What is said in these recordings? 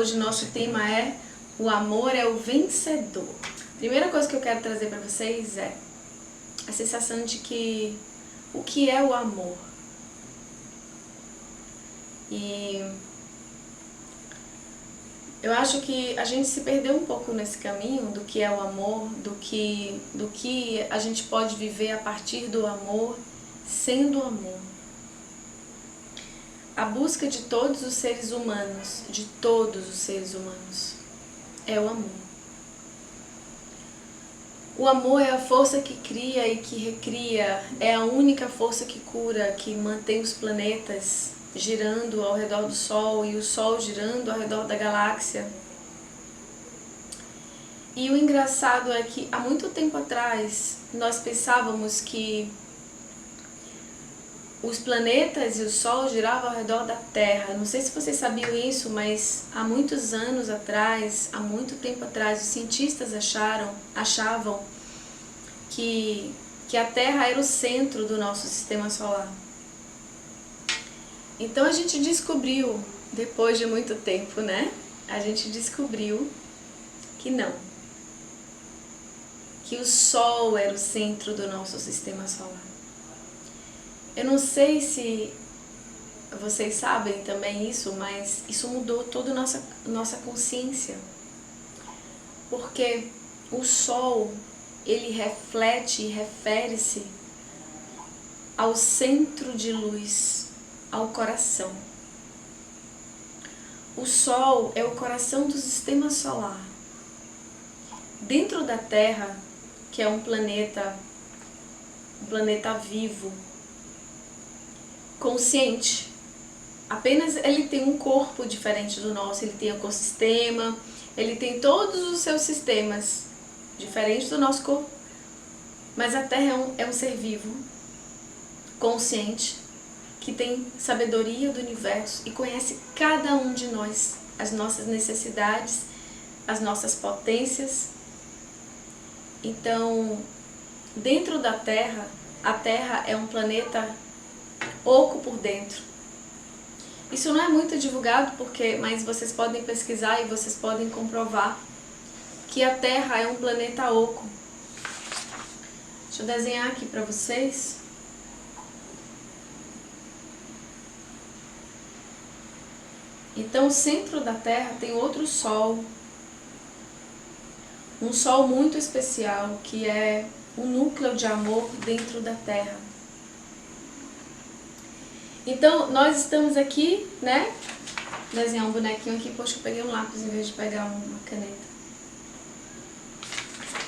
Hoje nosso tema é o amor é o vencedor. Primeira coisa que eu quero trazer para vocês é a sensação de que o que é o amor? E eu acho que a gente se perdeu um pouco nesse caminho do que é o amor, do que a gente pode viver a partir do amor, sendo amor. A busca de todos os seres humanos, é o amor. O amor é a força que cria e que recria, é a única força que cura, que mantém os planetas girando ao redor do Sol e o Sol girando ao redor da galáxia. E o engraçado é que há muito tempo atrás nós pensávamos que os planetas e o Sol giravam ao redor da Terra. Não sei se vocês sabiam isso, mas há muitos anos atrás, há muito tempo atrás, os cientistas achavam que a Terra era o centro do nosso sistema solar. Então a gente descobriu, depois de muito tempo, né? A gente descobriu que não. Que o Sol era o centro do nosso sistema solar. Eu não sei se vocês sabem também isso, mas isso mudou toda a nossa consciência. Porque o Sol, ele reflete e refere-se ao centro de luz, ao coração. O Sol é o coração do sistema solar. Dentro da Terra, que é um planeta vivo, consciente. Apenas ele tem um corpo diferente do nosso, ele tem ecossistema, ele tem todos os seus sistemas diferentes do nosso corpo, mas a Terra é um ser vivo, consciente, que tem sabedoria do universo e conhece cada um de nós, as nossas necessidades, as nossas potências. Então, dentro da Terra, a Terra é um planeta oco por dentro. Isso não é muito divulgado, mas vocês podem pesquisar e vocês podem comprovar que a Terra é um planeta oco. Deixa eu desenhar aqui para vocês. Então, o centro da Terra tem outro Sol. Um Sol muito especial, que é o núcleo de amor dentro da Terra. Então, nós estamos aqui, né? Desenhar um bonequinho aqui. Poxa, eu peguei um lápis em vez de pegar uma caneta.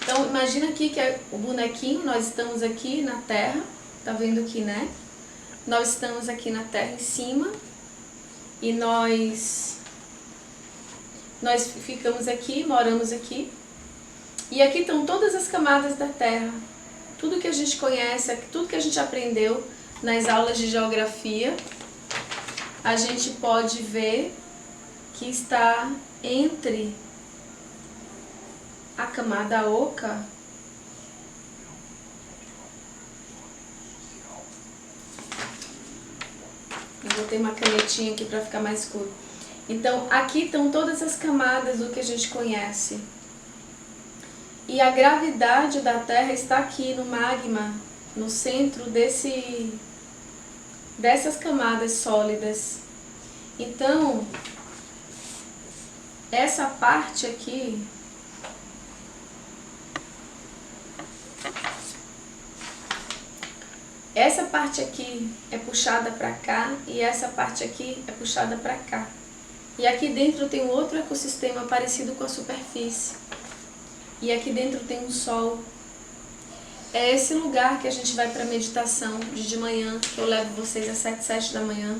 Então, imagina aqui que é o bonequinho, nós estamos aqui na Terra. Tá vendo aqui, né? Nós estamos aqui na Terra em cima. E nós ficamos aqui, moramos aqui. E aqui estão todas as camadas da Terra. Tudo que a gente conhece, tudo que a gente aprendeu nas aulas de geografia, a gente pode ver que está entre a camada oca eu botei uma canetinha aqui para ficar mais escuro. Então, aqui estão todas as camadas do que a gente conhece. E a gravidade da Terra está aqui no magma, no centro dessas camadas sólidas. Então, essa parte aqui é puxada para cá e essa parte aqui é puxada para cá. E aqui dentro tem um outro ecossistema parecido com a superfície. E aqui dentro tem um Sol. É esse lugar que a gente vai para meditação de manhã, que eu levo vocês às 7 da manhã.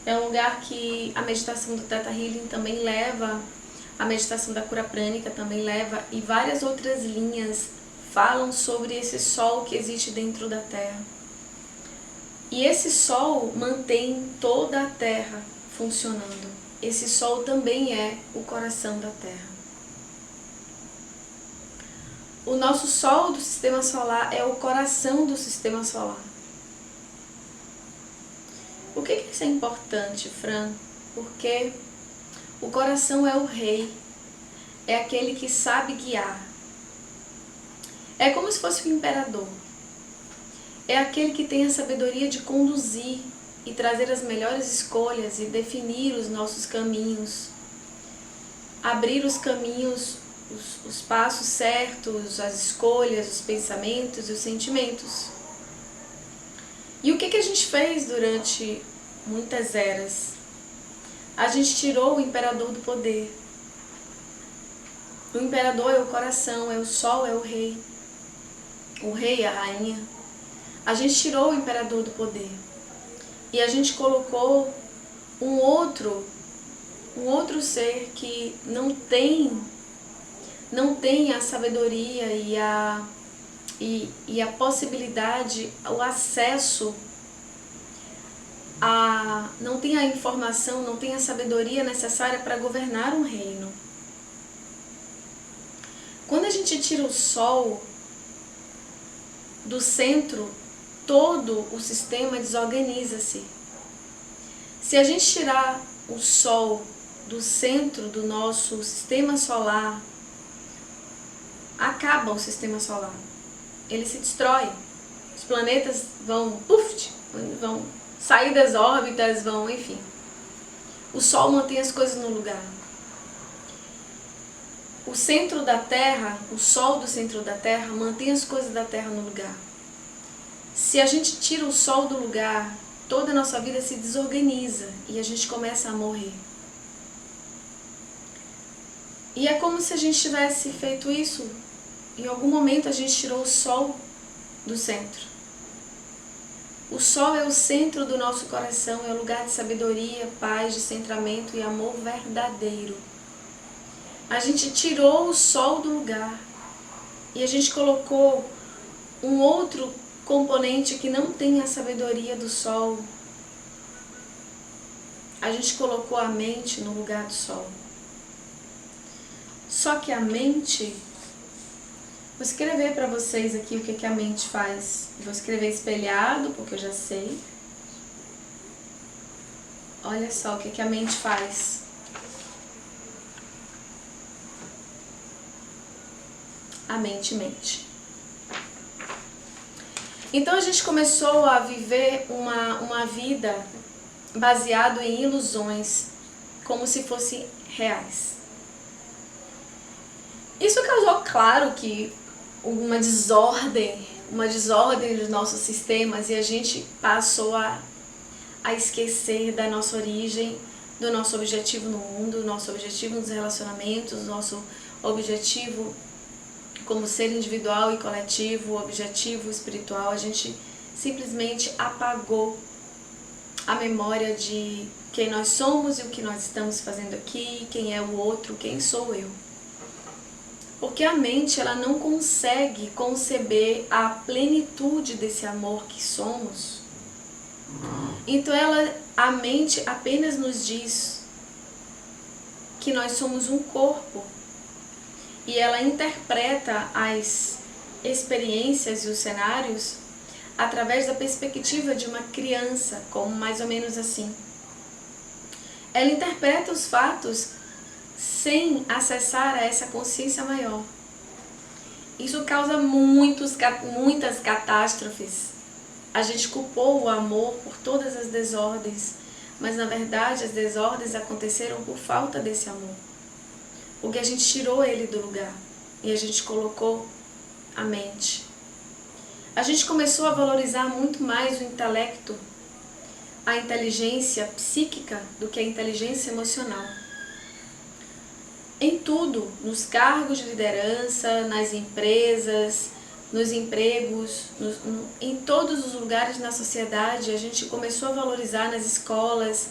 É um lugar que a meditação do Theta Healing também leva, a meditação da cura prânica também leva, e várias outras linhas falam sobre esse Sol que existe dentro da Terra. E esse Sol mantém toda a Terra funcionando. Esse Sol também é o coração da Terra. O nosso Sol do Sistema Solar é o coração do Sistema Solar. Por que isso é importante, Fran? Porque O coração é o rei, é aquele que sabe guiar. É como se fosse o imperador. É aquele que tem a sabedoria de conduzir e trazer as melhores escolhas e definir os nossos caminhos. Abrir os caminhos, os passos certos, as escolhas, os pensamentos e os sentimentos. E o que a gente fez durante muitas eras? A gente tirou o imperador do poder. O imperador é o coração, é o sol, é o rei. O rei é a rainha. A gente tirou o imperador do poder. E a gente colocou um outro ser que não tem a sabedoria e a possibilidade, o acesso não tem a informação, não tem a sabedoria necessária para governar um reino. Quando a gente tira o sol do centro, todo o sistema desorganiza-se. Se a gente tirar o sol do centro do nosso sistema solar, acaba o sistema solar. Ele se destrói. Os planetas vão sair das órbitas, enfim. O Sol mantém as coisas no lugar. O centro da Terra, o Sol do centro da Terra, mantém as coisas da Terra no lugar. Se a gente tira o Sol do lugar, toda a nossa vida se desorganiza e a gente começa a morrer. E é como se a gente tivesse feito isso. Em algum momento a gente tirou o Sol do centro. O Sol é o centro do nosso coração, é o lugar de sabedoria, paz, de centramento e amor verdadeiro. A gente tirou o Sol do lugar e a gente colocou um outro componente que não tem a sabedoria do Sol. A gente colocou a mente no lugar do Sol. Só que a mente... Vou escrever para vocês aqui o que a mente faz. Vou escrever espelhado, porque eu já sei. Olha só o que a mente faz. A mente mente. Então a gente começou a viver uma vida baseada em ilusões, como se fossem reais. Isso causou, claro, que uma desordem dos nossos sistemas, e a gente passou a esquecer da nossa origem, do nosso objetivo no mundo, do nosso objetivo nos relacionamentos, do nosso objetivo como ser individual e coletivo, o objetivo espiritual. A gente simplesmente apagou a memória de quem nós somos e o que nós estamos fazendo aqui, quem é o outro, quem sou eu. Porque a mente, ela não consegue conceber a plenitude desse amor que somos. Então a mente apenas nos diz que nós somos um corpo. E ela interpreta as experiências e os cenários através da perspectiva de uma criança, como mais ou menos assim. Ela interpreta os fatos sem acessar a essa consciência maior. Isso causa muitas catástrofes. A gente culpou o amor por todas as desordens, mas na verdade as desordens aconteceram por falta desse amor. Porque a gente tirou ele do lugar e a gente colocou a mente. A gente começou a valorizar muito mais o intelecto, a inteligência psíquica, do que a inteligência emocional. Em tudo, nos cargos de liderança, nas empresas, nos empregos, em todos os lugares na sociedade, a gente começou a valorizar nas escolas.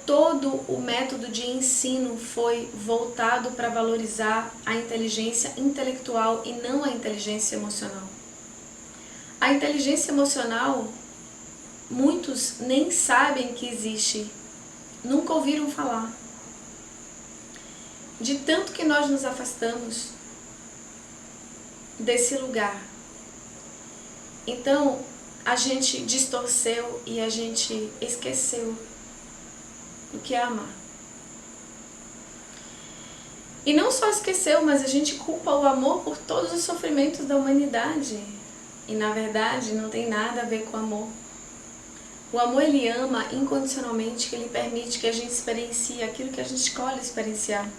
Todo o método de ensino foi voltado para valorizar a inteligência intelectual e não a inteligência emocional. A inteligência emocional, muitos nem sabem que existe, nunca ouviram falar. De tanto que nós nos afastamos desse lugar. Então, a gente distorceu e a gente esqueceu o que é amar. E não só esqueceu, mas a gente culpa o amor por todos os sofrimentos da humanidade. E na verdade não tem nada a ver com o amor. O amor, ele ama incondicionalmente, que ele permite que a gente experiencie aquilo que a gente escolhe experienciar,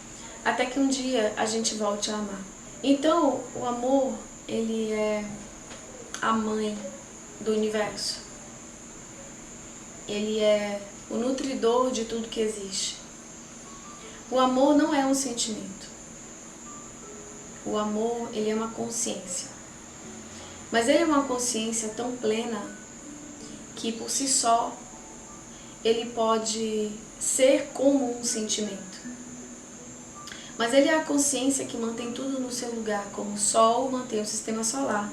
até que um dia a gente volte a amar. Então, o amor, ele é a mãe do universo. Ele é o nutridor de tudo que existe. O amor não é um sentimento. O amor, ele é uma consciência. Mas ele é uma consciência tão plena que por si só ele pode ser como um sentimento. Mas ele é a consciência que mantém tudo no seu lugar, como o Sol mantém o sistema solar,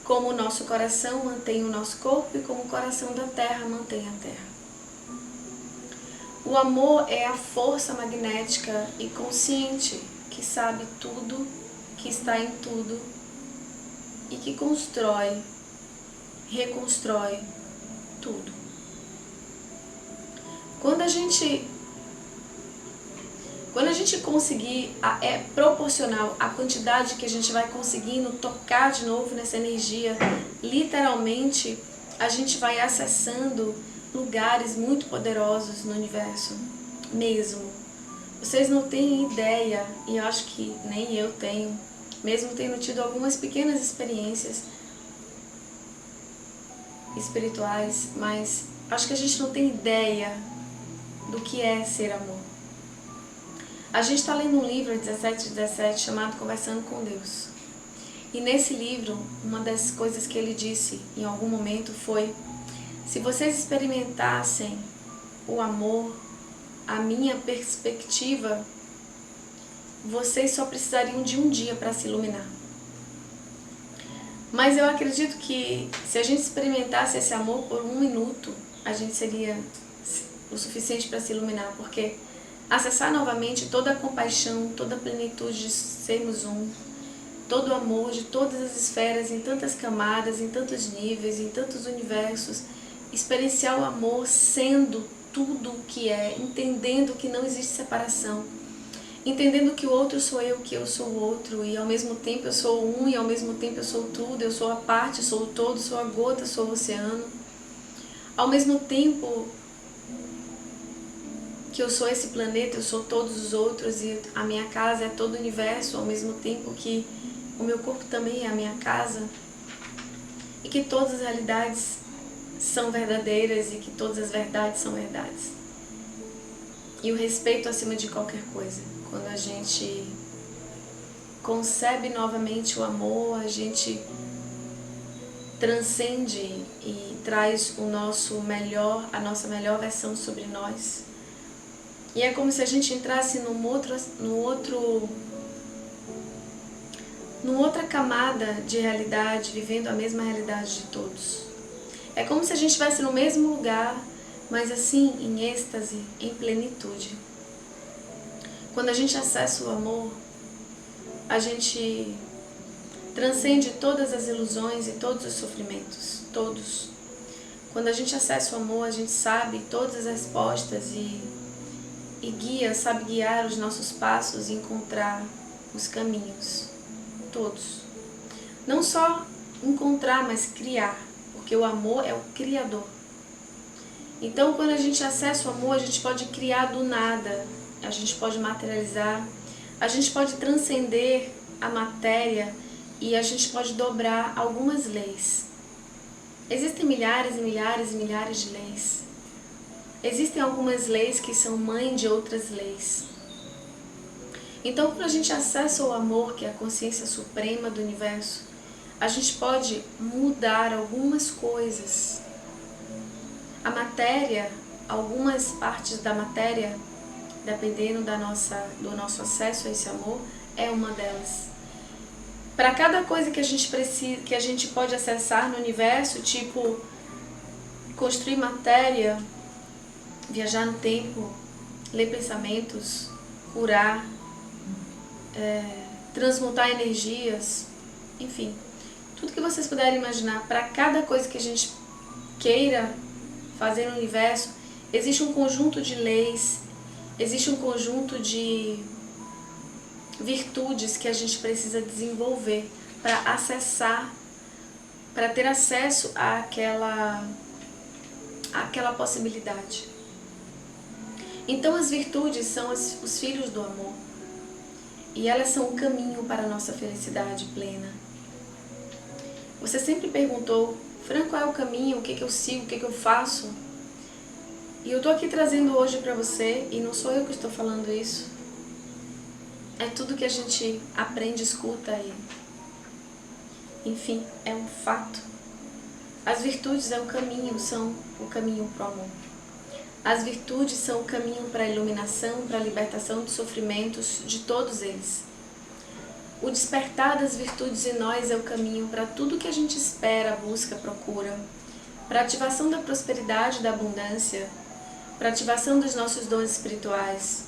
como o nosso coração mantém o nosso corpo e como o coração da Terra mantém a Terra. O amor é a força magnética e consciente que sabe tudo, que está em tudo e que constrói, reconstrói tudo. Quando a gente conseguir, é proporcional à quantidade que a gente vai conseguindo tocar de novo nessa energia, literalmente a gente vai acessando lugares muito poderosos no universo, mesmo. Vocês não têm ideia, e eu acho que nem eu tenho, mesmo tendo tido algumas pequenas experiências espirituais, mas acho que a gente não tem ideia do que é ser amor. A gente está lendo um livro, 1717, chamado Conversando com Deus. E nesse livro, uma das coisas que ele disse em algum momento foi: se vocês experimentassem o amor, a minha perspectiva, vocês só precisariam de um dia para se iluminar. Mas eu acredito que se a gente experimentasse esse amor por 1 minuto, a gente seria o suficiente para se iluminar, porque acessar novamente toda a compaixão, toda a plenitude de sermos um, todo o amor de todas as esferas, em tantas camadas, em tantos níveis, em tantos universos, experienciar o amor sendo tudo o que é, entendendo que não existe separação, entendendo que o outro sou eu, que eu sou o outro, e ao mesmo tempo eu sou um, e ao mesmo tempo eu sou tudo, eu sou a parte, sou o todo, sou a gota, sou o oceano. Ao mesmo tempo que eu sou esse planeta, eu sou todos os outros, e a minha casa é todo o universo, ao mesmo tempo que o meu corpo também é a minha casa, e que todas as realidades são verdadeiras e que todas as verdades são verdades. E o respeito acima de qualquer coisa. Quando a gente concebe novamente o amor, a gente transcende e traz o nosso melhor, a nossa melhor versão sobre nós. E é como se a gente entrasse numa outra camada de realidade, vivendo a mesma realidade de todos. É como se a gente estivesse no mesmo lugar, mas assim, em êxtase, em plenitude. Quando a gente acessa o amor, a gente transcende todas as ilusões e todos os sofrimentos, todos. Quando a gente acessa o amor, a gente sabe todas as respostas e sabe guiar os nossos passos e encontrar os caminhos, todos. Não só encontrar, mas criar, porque o amor é o criador. Então, quando a gente acessa o amor, a gente pode criar do nada, a gente pode materializar, a gente pode transcender a matéria e a gente pode dobrar algumas leis. Existem milhares e milhares e milhares de leis. Existem algumas leis que são mãe de outras leis. Então, quando a gente acessa o amor, que é a consciência suprema do universo, a gente pode mudar algumas coisas. A matéria, algumas partes da matéria, dependendo do nosso acesso a esse amor, é uma delas. Para cada coisa que a gente precisa, que a gente pode acessar no universo, tipo construir matéria, viajar no tempo, ler pensamentos, curar, transmutar energias, enfim, tudo que vocês puderem imaginar, para cada coisa que a gente queira fazer no universo, existe um conjunto de leis, existe um conjunto de virtudes que a gente precisa desenvolver para acessar, para ter acesso àquela possibilidade. Então as virtudes são os filhos do amor, e elas são o caminho para a nossa felicidade plena. Você sempre perguntou: Fran, qual é o caminho? O que eu sigo? O que eu faço? E eu estou aqui trazendo hoje para você, e não sou eu que estou falando isso, é tudo que a gente aprende, escuta e, enfim, é um fato. As virtudes é o caminho, são o caminho para o amor. As virtudes são o caminho para a iluminação, para a libertação dos sofrimentos de todos eles. O despertar das virtudes em nós é o caminho para tudo que a gente espera, busca, procura, para a ativação da prosperidade e da abundância, para a ativação dos nossos dons espirituais,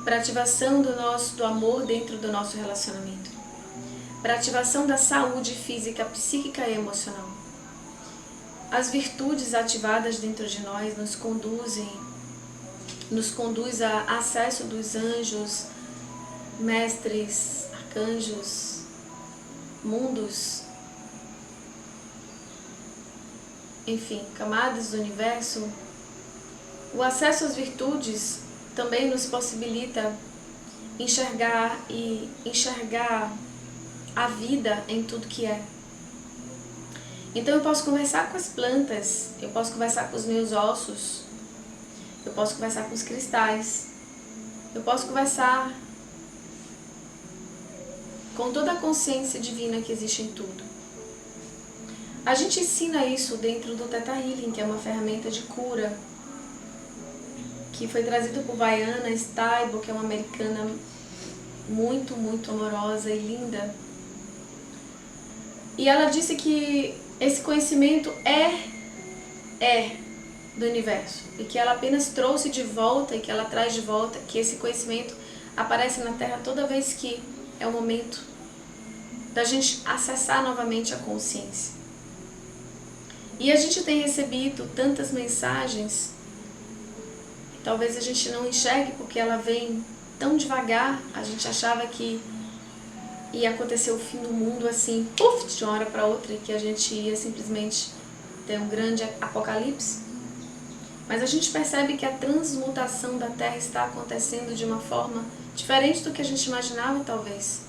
para a ativação do amor dentro do nosso relacionamento, para a ativação da saúde física, psíquica e emocional. As virtudes ativadas dentro de nós nos conduz a acesso dos anjos, mestres, arcanjos, mundos, enfim, camadas do universo. O acesso às virtudes também nos possibilita enxergar a vida em tudo que é. Então eu posso conversar com as plantas, eu posso conversar com os meus ossos, eu posso conversar com os cristais, eu posso conversar com toda a consciência divina que existe em tudo. A gente ensina isso dentro do Theta Healing, que é uma ferramenta de cura, que foi trazido por Vaiana Staibo, que é uma americana muito, muito amorosa e linda. E ela disse que esse conhecimento é do universo, e que ela apenas trouxe de volta, e que ela traz de volta, que esse conhecimento aparece na Terra toda vez que é o momento da gente acessar novamente a consciência. E a gente tem recebido tantas mensagens, talvez a gente não enxergue porque ela vem tão devagar. A gente achava que ia acontecer o fim do mundo assim, puf, de uma hora para outra, e que a gente ia simplesmente ter um grande apocalipse. Mas a gente percebe que a transmutação da Terra está acontecendo de uma forma diferente do que a gente imaginava, talvez.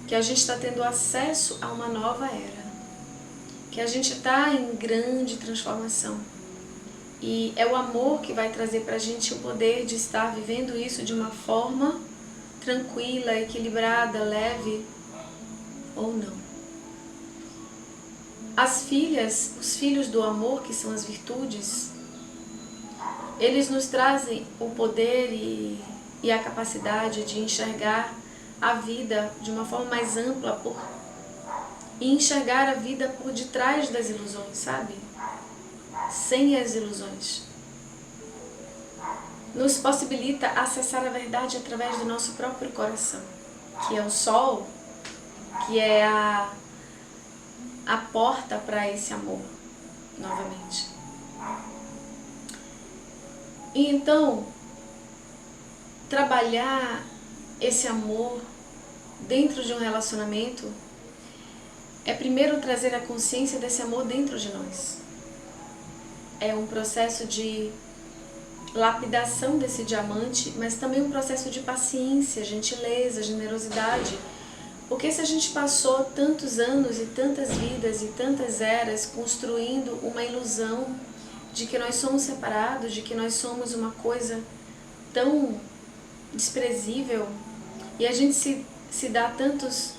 Que a gente está tendo acesso a uma nova era. Que a gente está em grande transformação. E é o amor que vai trazer para a gente o poder de estar vivendo isso de uma forma tranquila, equilibrada, leve ou não. As filhas, os filhos do amor, que são as virtudes, eles nos trazem o poder e a capacidade de enxergar a vida de uma forma mais ampla e enxergar a vida por detrás das ilusões, sabe? Sem as ilusões. Nos possibilita acessar a verdade através do nosso próprio coração, que é o sol, que é a porta para esse amor, novamente. E então, trabalhar esse amor dentro de um relacionamento é primeiro trazer a consciência desse amor dentro de nós. É um processo de lapidação desse diamante, mas também um processo de paciência, gentileza, generosidade. Porque se a gente passou tantos anos e tantas vidas e tantas eras construindo uma ilusão de que nós somos separados, de que nós somos uma coisa tão desprezível, e a gente se dá tantos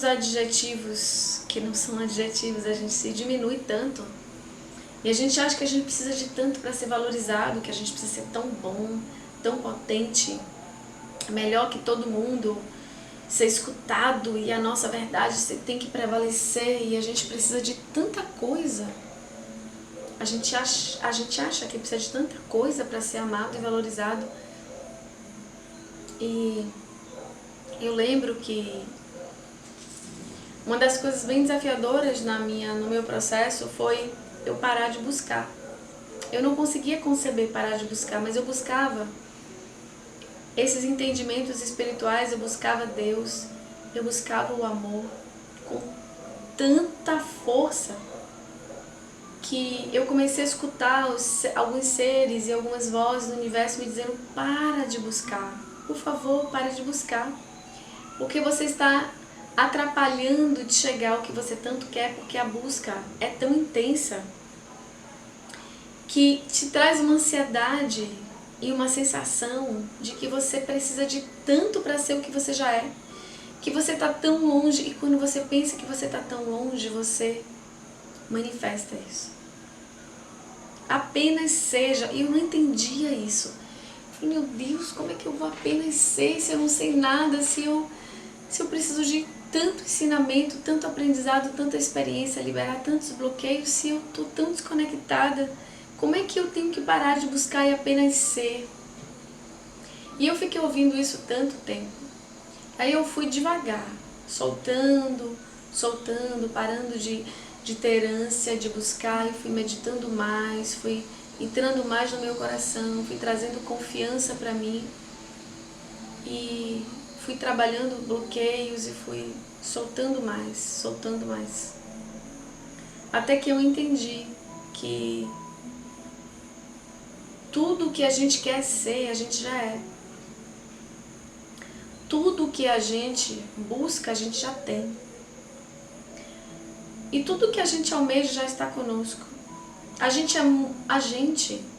adjetivos que não são adjetivos, a gente se diminui tanto, e a gente acha que a gente precisa de tanto para ser valorizado, que a gente precisa ser tão bom, tão potente, melhor que todo mundo, ser escutado, e a nossa verdade tem que prevalecer, e a gente precisa de tanta coisa. A gente acha que precisa de tanta coisa para ser amado e valorizado. E eu lembro que uma das coisas bem desafiadoras no meu processo foi eu parar de buscar. Eu não conseguia conceber parar de buscar, mas eu buscava esses entendimentos espirituais, eu buscava Deus, eu buscava o amor com tanta força que eu comecei a escutar alguns seres e algumas vozes do universo me dizendo: para de buscar, por favor, pare de buscar, porque você está atrapalhando de chegar ao que você tanto quer, porque a busca é tão intensa que te traz uma ansiedade e uma sensação de que você precisa de tanto para ser o que você já é, que você está tão longe, e quando você pensa que você está tão longe, você manifesta isso. Apenas seja. E eu não entendia isso. Meu Deus, como é que eu vou apenas ser se eu não sei nada, se eu preciso de tanto ensinamento, tanto aprendizado, tanta experiência, liberar tantos bloqueios, se eu estou tão desconectada? Como é que eu tenho que parar de buscar e apenas ser? E eu fiquei ouvindo isso tanto tempo. Aí eu fui devagar, soltando, parando de ter ânsia de buscar, e fui meditando mais, fui entrando mais no meu coração, fui trazendo confiança para mim e fui trabalhando bloqueios e fui soltando mais. Até que eu entendi que tudo que a gente quer ser, a gente já é. Tudo que a gente busca, a gente já tem. E tudo que a gente almeja já está conosco.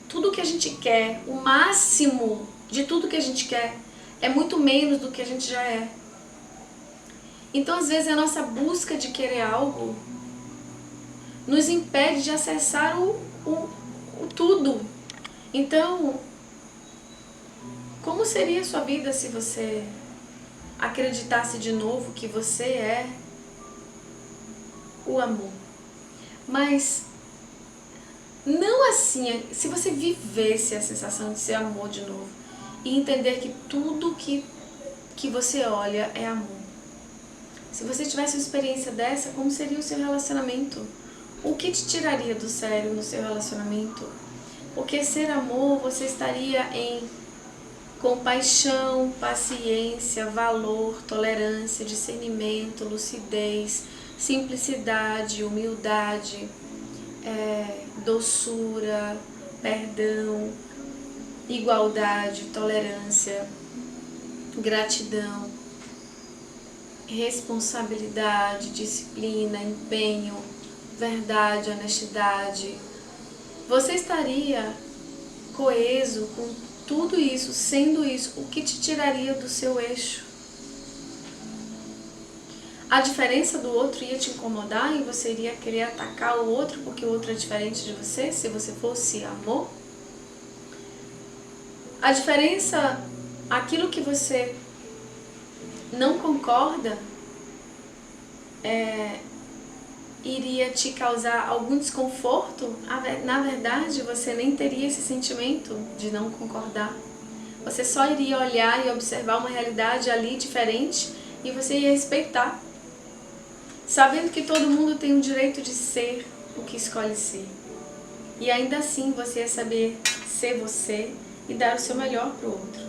Tudo que a gente quer, o máximo de tudo que a gente quer, é muito menos do que a gente já é. Então, às vezes, a nossa busca de querer algo nos impede de acessar o tudo. Então, como seria a sua vida se você acreditasse de novo que você é o amor? Mas não assim, se você vivesse a sensação de ser amor de novo e entender que tudo que você olha é amor. Se você tivesse uma experiência dessa, como seria o seu relacionamento? O que te tiraria do sério no seu relacionamento? Porque ser amor, você estaria em compaixão, paciência, valor, tolerância, discernimento, lucidez, simplicidade, humildade, doçura, perdão, igualdade, tolerância, gratidão, responsabilidade, disciplina, empenho, verdade, honestidade. Você estaria coeso com tudo isso, sendo isso, o que te tiraria do seu eixo? A diferença do outro ia te incomodar e você iria querer atacar o outro porque o outro é diferente de você, se você fosse amor? A diferença, aquilo que você não concorda, iria te causar algum desconforto? Na verdade, você nem teria esse sentimento de não concordar. Você só iria olhar e observar uma realidade ali diferente e você ia respeitar, sabendo que todo mundo tem o direito de ser o que escolhe ser. E ainda assim você ia saber ser você e dar o seu melhor para o outro.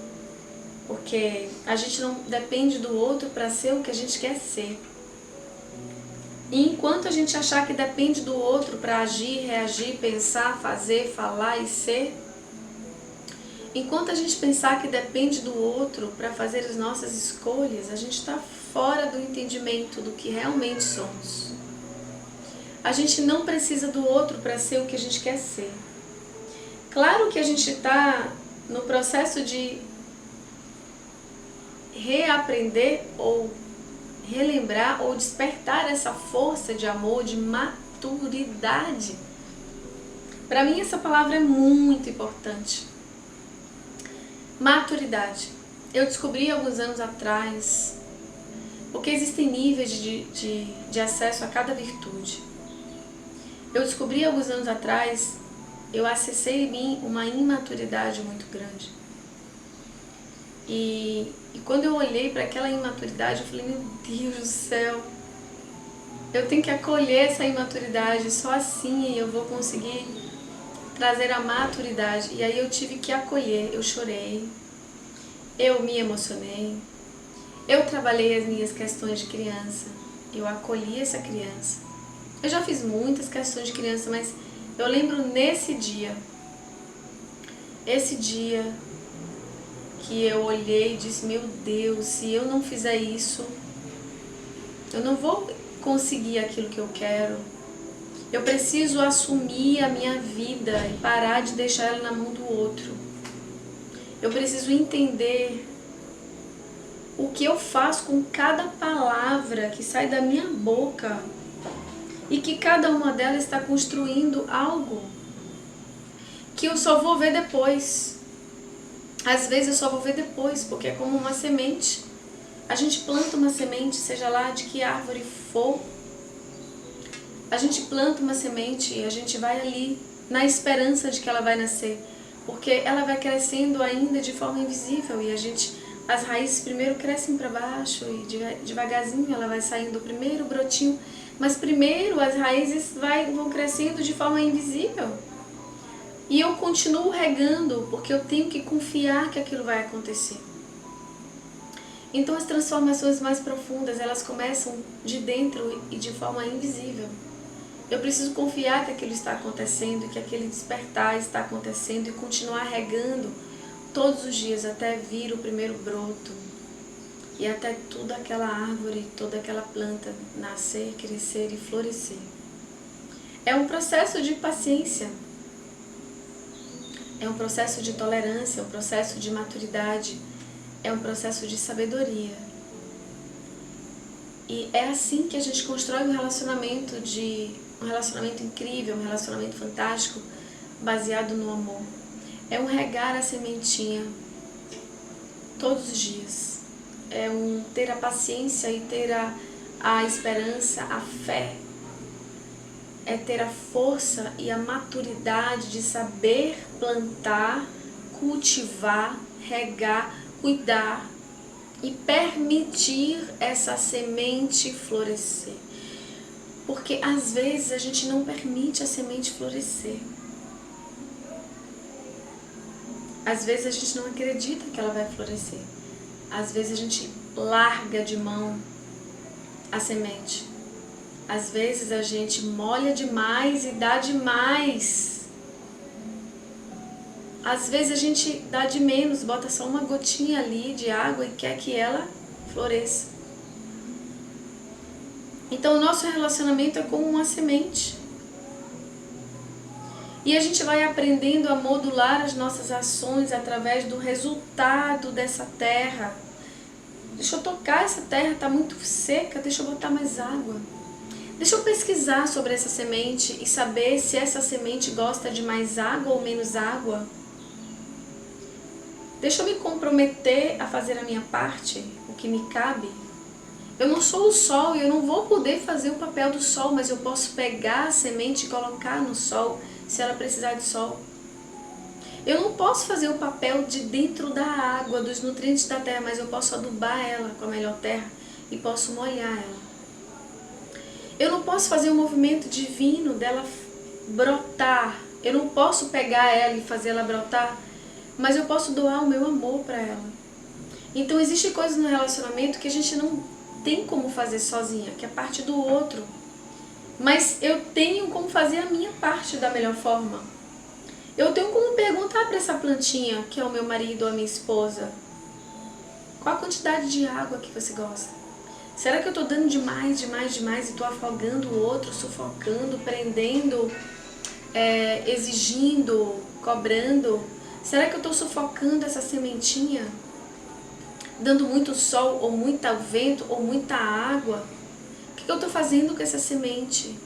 Porque a gente não depende do outro para ser o que a gente quer ser. E enquanto a gente achar que depende do outro para agir, reagir, pensar, fazer, falar e ser, enquanto a gente pensar que depende do outro para fazer as nossas escolhas, a gente está fora do entendimento do que realmente somos. A gente não precisa do outro para ser o que a gente quer ser. Claro que a gente está no processo de reaprender ou relembrar ou despertar essa força de amor, de maturidade. Para mim essa palavra é muito importante. Maturidade. Eu descobri alguns anos atrás, porque existem níveis de acesso a cada virtude. Eu descobri alguns anos atrás, eu acessei em mim uma imaturidade muito grande. E quando eu olhei para aquela imaturidade, eu falei, meu Deus do céu, eu tenho que acolher essa imaturidade, só assim eu vou conseguir trazer a maturidade. E aí eu tive que acolher, eu chorei, eu me emocionei, eu trabalhei as minhas questões de criança, eu acolhi essa criança. Eu já fiz muitas questões de criança, mas eu lembro esse dia que eu olhei e disse, meu Deus, se eu não fizer isso, eu não vou conseguir aquilo que eu quero. Eu preciso assumir a minha vida e parar de deixar ela na mão do outro. Eu preciso entender o que eu faço com cada palavra que sai da minha boca e que cada uma delas está construindo algo que eu só vou ver depois. Às vezes eu só vou ver depois, porque é como uma semente. A gente planta uma semente, seja lá de que árvore for, a gente planta uma semente e a gente vai ali na esperança de que ela vai nascer, porque ela vai crescendo ainda de forma invisível e as raízes primeiro crescem para baixo e devagarzinho ela vai saindo o primeiro brotinho, mas primeiro as raízes vão crescendo de forma invisível. E eu continuo regando porque eu tenho que confiar que aquilo vai acontecer. Então as transformações mais profundas, elas começam de dentro e de forma invisível. Eu preciso confiar que aquilo está acontecendo, que aquele despertar está acontecendo e continuar regando todos os dias até vir o primeiro broto e até toda aquela árvore, toda aquela planta nascer, crescer e florescer. É um processo de paciência, é um processo de tolerância, é um processo de maturidade, é um processo de sabedoria. E é assim que a gente constrói um relacionamento incrível, um relacionamento fantástico, baseado no amor. É um regar a sementinha todos os dias. É um ter a paciência e ter a esperança, a fé. É ter a força e a maturidade de saber plantar, cultivar, regar, cuidar e permitir essa semente florescer. Porque às vezes a gente não permite a semente florescer. Às vezes a gente não acredita que ela vai florescer. Às vezes a gente larga de mão a semente. Às vezes a gente molha demais e dá demais. Às vezes a gente dá de menos, bota só uma gotinha ali de água e quer que ela floresça. Então o nosso relacionamento é como uma semente. E a gente vai aprendendo a modular as nossas ações através do resultado dessa terra. Deixa eu tocar essa terra, está muito seca, deixa eu botar mais água. Deixa eu pesquisar sobre essa semente e saber se essa semente gosta de mais água ou menos água. Deixa eu me comprometer a fazer a minha parte, o que me cabe. Eu não sou o sol e eu não vou poder fazer o papel do sol, mas eu posso pegar a semente e colocar no sol, se ela precisar de sol. Eu não posso fazer o papel de dentro da água, dos nutrientes da terra, mas eu posso adubar ela com a melhor terra e posso molhar ela. Eu não posso fazer o movimento divino dela brotar. Eu não posso pegar ela e fazer ela brotar, mas eu posso doar o meu amor para ela. Então existem coisas no relacionamento que a gente não tem como fazer sozinha, que é parte do outro. Mas eu tenho como fazer a minha parte da melhor forma. Eu tenho como perguntar para essa plantinha, que é o meu marido ou a minha esposa, qual a quantidade de água que você gosta? Será que eu estou dando demais e estou afogando o outro, sufocando, prendendo, exigindo, cobrando? Será que eu estou sufocando essa sementinha? Dando muito sol, ou muito vento, ou muita água? O que eu estou fazendo com essa semente?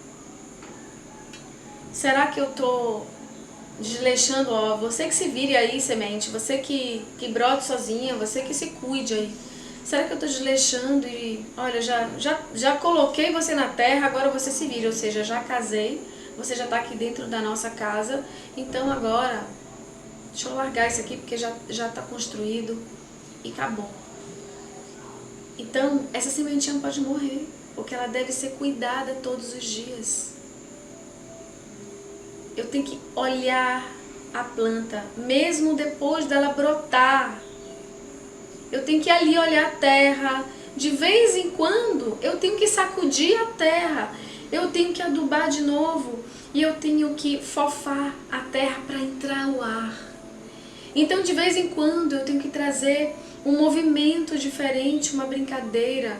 Será que eu estou desleixando? Ó, você que se vire aí, semente, você que brote sozinha, você que se cuide aí. Será que eu estou desleixando e, olha, já coloquei você na terra, agora você se vira, ou seja, já casei, você já está aqui dentro da nossa casa, então agora, deixa eu largar isso aqui porque já está construído e acabou. Então, essa sementinha pode morrer, porque ela deve ser cuidada todos os dias. Eu tenho que olhar a planta, mesmo depois dela brotar. eu tenho que ir ali olhar a terra. De vez em quando eu tenho que sacudir a terra, eu tenho que adubar de novo e eu tenho que fofar a terra para entrar o ar. Então de vez em quando eu tenho que trazer um movimento diferente, uma brincadeira,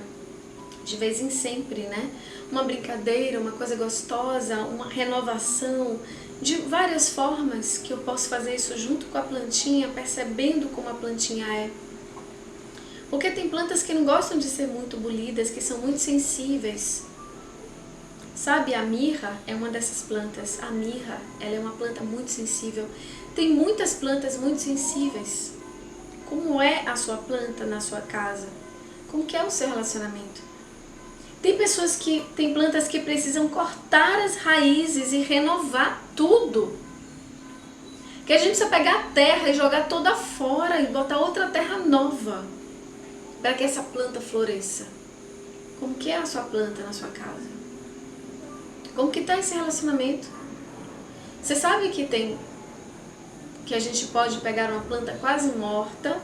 de vez em sempre, né? Uma brincadeira, uma coisa gostosa, uma renovação, de várias formas que eu posso fazer isso junto com a plantinha, percebendo como a plantinha é. Porque tem plantas que não gostam de ser muito bolidas, que são muito sensíveis. Sabe, a mirra é uma dessas plantas. A mirra, ela é uma planta muito sensível. Tem muitas plantas muito sensíveis. Como é a sua planta na sua casa? Como que é o seu relacionamento? Tem pessoas que tem plantas que precisam cortar as raízes e renovar tudo. Que a gente precisa pegar a terra e jogar toda fora e botar outra terra nova para que essa planta floresça. Como que é a sua planta na sua casa? Como que está esse relacionamento? Você sabe que a gente pode pegar uma planta quase morta,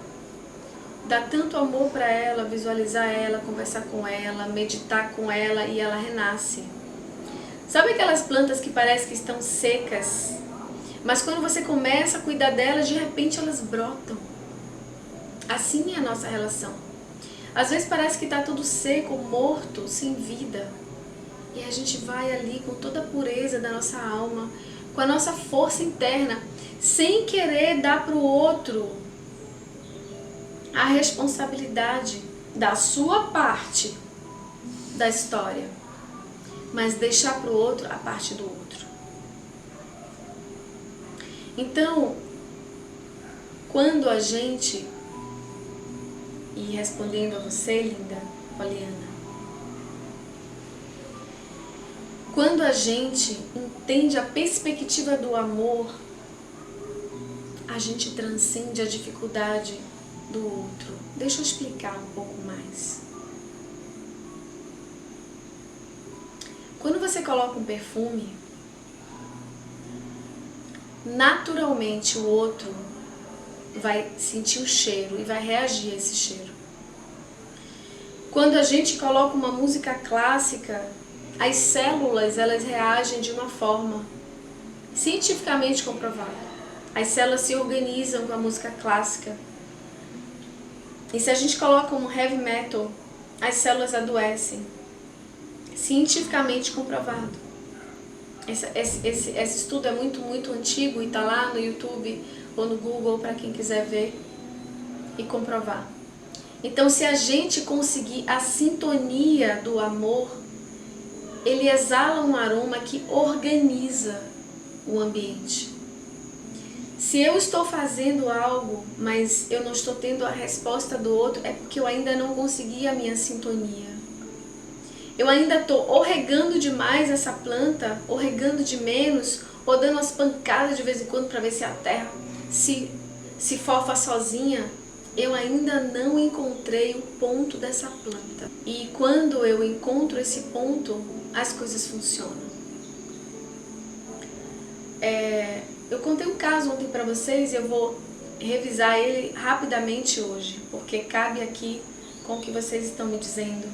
dar tanto amor para ela, visualizar ela, conversar com ela, meditar com ela e ela renasce. Sabe aquelas plantas que parece que estão secas, mas quando você começa a cuidar delas, de repente elas brotam. Assim é a nossa relação. Às vezes parece que está tudo seco, morto, sem vida. E a gente vai ali com toda a pureza da nossa alma, com a nossa força interna, sem querer dar para o outro a responsabilidade da sua parte da história, mas deixar para o outro a parte do outro. Então, quando a gente, e respondendo a você, linda Poliana, quando a gente entende a perspectiva do amor, a gente transcende a dificuldade do outro. Deixa eu explicar um pouco mais. Quando você coloca um perfume, naturalmente o outro vai sentir o cheiro e vai reagir a esse cheiro. Quando a gente coloca uma música clássica, as células, elas reagem de uma forma cientificamente comprovada. As células se organizam com a música clássica. E se a gente coloca um heavy metal, as células adoecem. Cientificamente comprovado. Esse estudo é muito antigo e está lá no YouTube ou no Google para quem quiser ver e comprovar. Então, se a gente conseguir a sintonia do amor, ele exala um aroma que organiza o ambiente. Se eu estou fazendo algo, mas eu não estou tendo a resposta do outro, é porque eu ainda não consegui a minha sintonia. Eu ainda estou ou regando demais essa planta, ou regando de menos, ou dando umas pancadas de vez em quando para ver se a terra se fofa sozinha. Eu ainda não encontrei o ponto dessa planta. E quando eu encontro esse ponto, as coisas funcionam. Eu contei um caso ontem para vocês e eu vou revisar ele rapidamente hoje, porque cabe aqui com o que vocês estão me dizendo.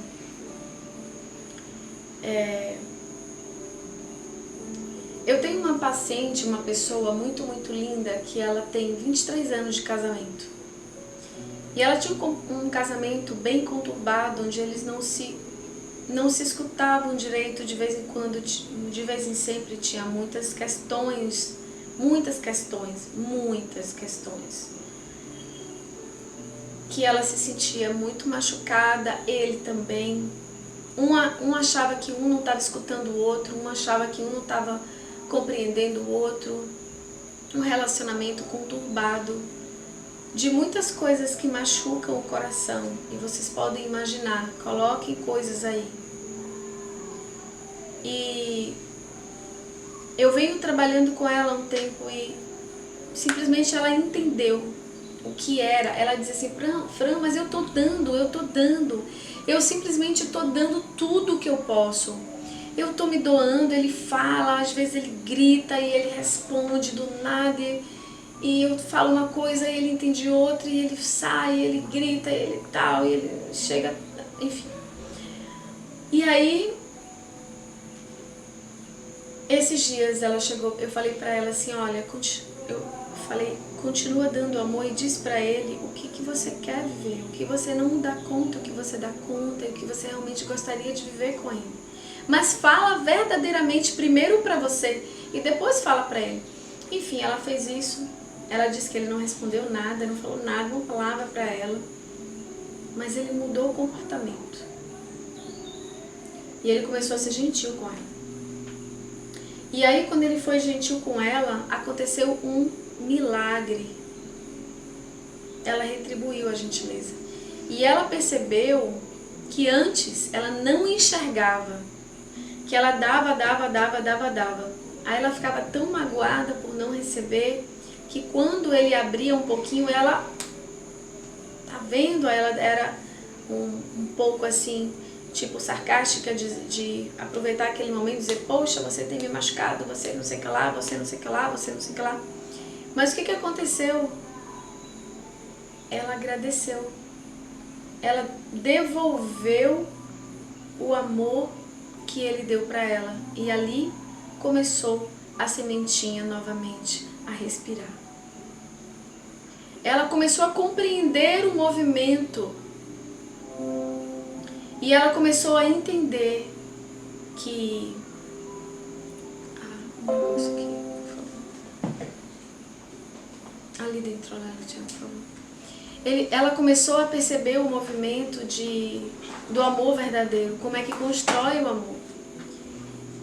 Eu tenho uma paciente, uma pessoa muito linda, que ela tem 23 anos de casamento. E ela tinha um casamento bem conturbado, onde eles não se escutavam direito, de vez em quando, de vez em sempre tinha muitas questões. Que ela se sentia muito machucada, ele também. Um achava que um não estava escutando o outro, um achava que um não estava compreendendo o outro. Um relacionamento conturbado, de muitas coisas que machucam o coração. E vocês podem imaginar, coloquem coisas aí. E eu venho trabalhando com ela há um tempo e simplesmente ela entendeu o que era. Ela dizia assim: Fran, mas eu tô dando. Eu simplesmente tô dando tudo o que eu posso. Eu tô me doando, ele fala, às vezes ele grita e ele responde do nada. e eu falo uma coisa e ele entende outra, e ele sai, ele grita, ele tal, e ele chega, enfim. E aí, esses dias ela chegou, eu falei pra ela assim, olha, eu falei, continua dando amor e diz pra ele o que você quer viver, o que você não dá conta, o que você dá conta e o que você realmente gostaria de viver com ele. Mas fala verdadeiramente primeiro pra você e depois fala pra ele. Enfim, ela fez isso, ela disse que ele não respondeu nada, não falou nada, uma palavra pra ela, mas ele mudou o comportamento. E ele começou a ser gentil com ela. E aí, quando ele foi gentil com ela, aconteceu um milagre. Ela retribuiu a gentileza. E ela percebeu que antes ela não enxergava, que ela dava. Aí ela ficava tão magoada por não receber, que quando ele abria um pouquinho, ela, tá vendo? Ela era um pouco assim, tipo sarcástica, de aproveitar aquele momento e dizer, poxa, você tem me machucado, você não sei o que lá, você não sei o que lá, você não sei o que lá. Mas o que aconteceu? Ela agradeceu. Ela devolveu o amor que ele deu para ela. E ali começou a sementinha novamente a respirar. Ela começou a compreender o movimento. E ela começou a entender que... um negócio aqui, por favor. Ali dentro, lá, por favor. Ela começou a perceber o movimento do amor verdadeiro, como é que constrói o amor.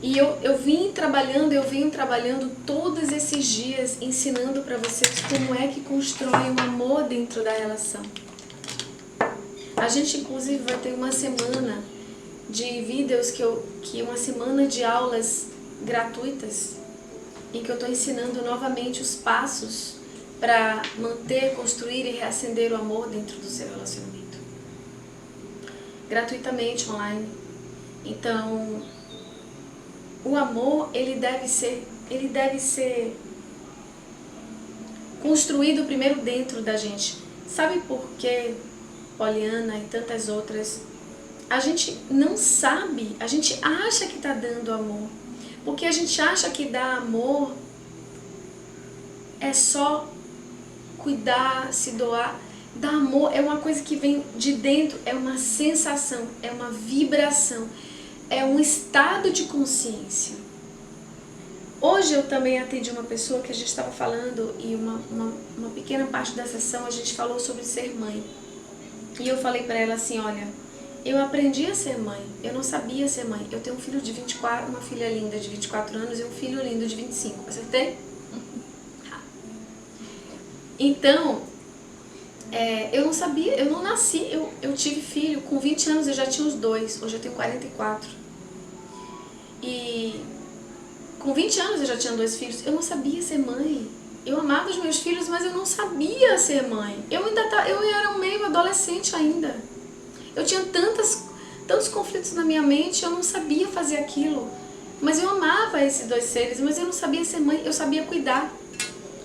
E eu venho trabalhando todos esses dias, ensinando para vocês como é que constrói o amor dentro da relação. A gente, inclusive, vai ter uma semana de vídeos, uma semana de aulas gratuitas, em que eu estou ensinando novamente os passos para manter, construir e reacender o amor dentro do seu relacionamento. Gratuitamente, online. Então, o amor, ele deve ser construído primeiro dentro da gente. Sabe por quê, Poliana e tantas outras? A gente não sabe, a gente acha que está dando amor. Porque a gente acha que dar amor é só cuidar, se doar. Dar amor é uma coisa que vem de dentro, é uma sensação, é uma vibração, é um estado de consciência. Hoje eu também atendi uma pessoa que a gente estava falando, e uma pequena parte da sessão a gente falou sobre ser mãe. E eu falei para ela assim, olha, eu aprendi a ser mãe, eu não sabia ser mãe. Eu tenho um filho de 24, uma filha linda de 24 anos e um filho lindo de 25, acertei? Então, eu não sabia, eu não nasci, eu tive filho, com 20 anos eu já tinha os dois, hoje eu tenho 44. E com 20 anos eu já tinha 2 filhos, eu não sabia ser mãe. Eu amava os meus filhos, mas eu não sabia ser mãe. Eu era um meio adolescente ainda. Eu tinha tantos conflitos na minha mente, eu não sabia fazer aquilo. Mas eu amava esses 2 seres, mas eu não sabia ser mãe, eu sabia cuidar.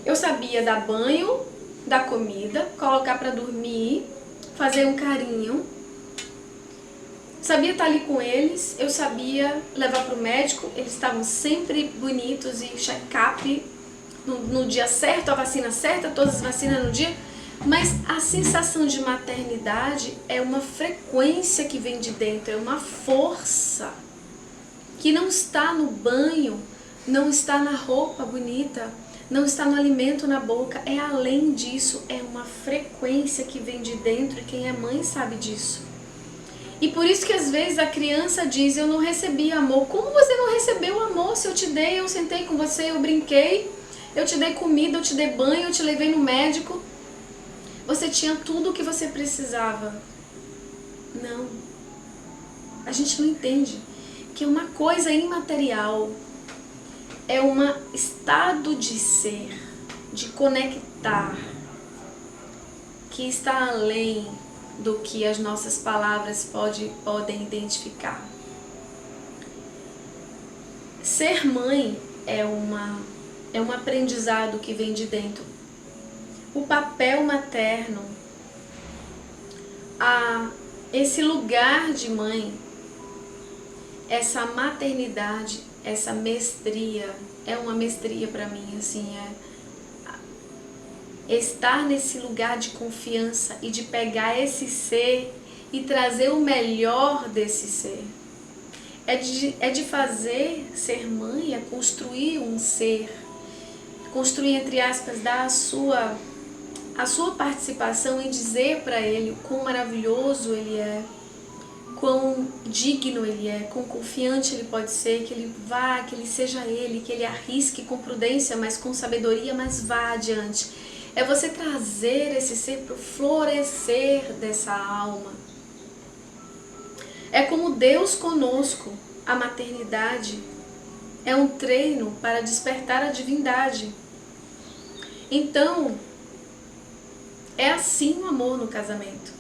Eu sabia dar banho, dar comida, colocar para dormir, fazer um carinho. Sabia estar ali com eles, eu sabia levar para o médico, eles estavam sempre bonitos e check-up no dia certo, a vacina certa, todas as vacinas no dia. Mas a sensação de maternidade é uma frequência que vem de dentro, é uma força que não está no banho, não está na roupa bonita, não está no alimento na boca, é além disso, é uma frequência que vem de dentro e quem é mãe sabe disso. E por isso que às vezes a criança diz, eu não recebi amor. Como você não recebeu amor? Se eu te dei, eu sentei com você, eu brinquei, eu te dei comida, eu te dei banho, eu te levei no médico. Você tinha tudo o que você precisava. Não. A gente não entende que uma coisa imaterial é um estado de ser, de conectar, que está além do que as nossas palavras podem identificar. Ser mãe é um aprendizado que vem de dentro. o papel materno, esse lugar de mãe, essa maternidade, essa mestria, é uma mestria para mim, assim, estar nesse lugar de confiança e de pegar esse ser e trazer o melhor desse ser. É de fazer ser mãe, é construir um ser, construir, entre aspas, dar a sua participação em dizer para ele o quão maravilhoso ele é, quão digno ele é, quão confiante ele pode ser, que ele vá, que ele seja ele, que ele arrisque com prudência, mas com sabedoria, mas vá adiante. É você trazer esse ser para o florescer dessa alma. É como Deus conosco, a maternidade é um treino para despertar a divindade. Então, é assim o amor no casamento.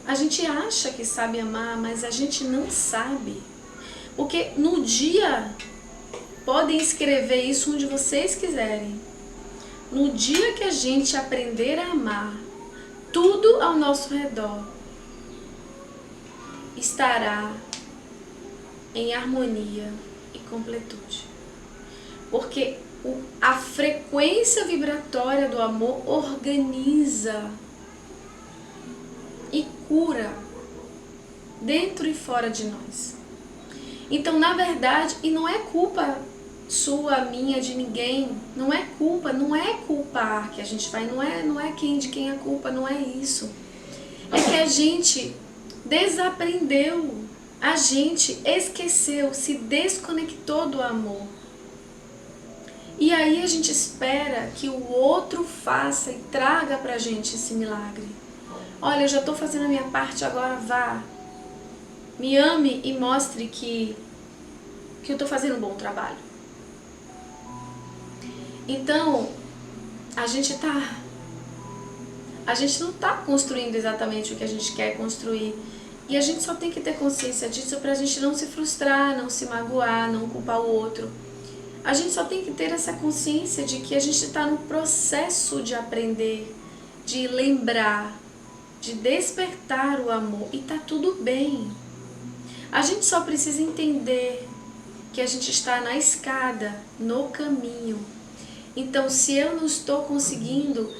A gente acha que sabe amar, mas a gente não sabe. Porque no dia, podem escrever isso onde vocês quiserem. No dia que a gente aprender a amar, tudo ao nosso redor estará em harmonia e completude. Porque a frequência vibratória do amor organiza e cura dentro e fora de nós. Então, na verdade, e não é culpa sua, minha, de ninguém, não é culpar que a gente vai, não é de quem é a culpa, não é isso. É que a gente desaprendeu, a gente esqueceu, se desconectou do amor. E aí a gente espera que o outro faça e traga pra gente esse milagre. Olha, eu já estou fazendo a minha parte, agora vá. Me ame e mostre que eu estou fazendo um bom trabalho. Então, a gente não está construindo exatamente o que a gente quer construir. E a gente só tem que ter consciência disso para a gente não se frustrar, não se magoar, não culpar o outro. A gente só tem que ter essa consciência de que a gente está no processo de aprender, de lembrar, de despertar o amor. E tá tudo bem. A gente só precisa entender que a gente está na escada, no caminho. Então, se eu não estou conseguindo